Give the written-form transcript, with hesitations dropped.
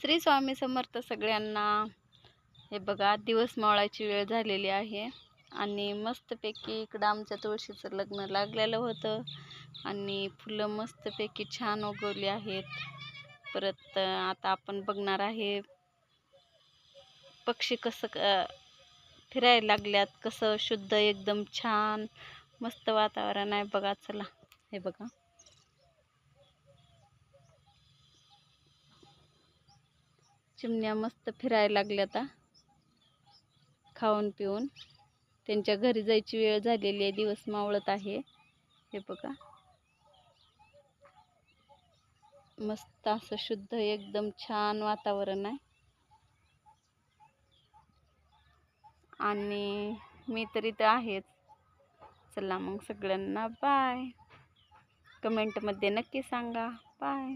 श्री स्वामी समर्थ सगळ्यांना। हे बघा, दिवस मावळाची वेळ झालेली आहे आणि मस्तपैकी इकडं आमच्या तुळशीचं लग्न लागलेलं होतं आणि फुलं मस्तपैकी छान उगवली आहेत। परत आता आपण बघणार आहे पक्षी कसं फिरायला लागल्यात, कसं शुद्ध एकदम छान मस्त वातावरण आहे बघा। चला, हे बघा चिमण्या मस्त फिरायला लागल्यात, खाऊन पिऊन त्यांच्या घरी जायची वेळ झालेली आहे, दिवस मावळत आहे। हे बघा मस्त असं शुद्ध एकदम छान वातावरण आहे आणि मी तर इथं आहेच। चला मग सगळ्यांना बाय, कमेंटमध्ये नक्की सांगा बाय।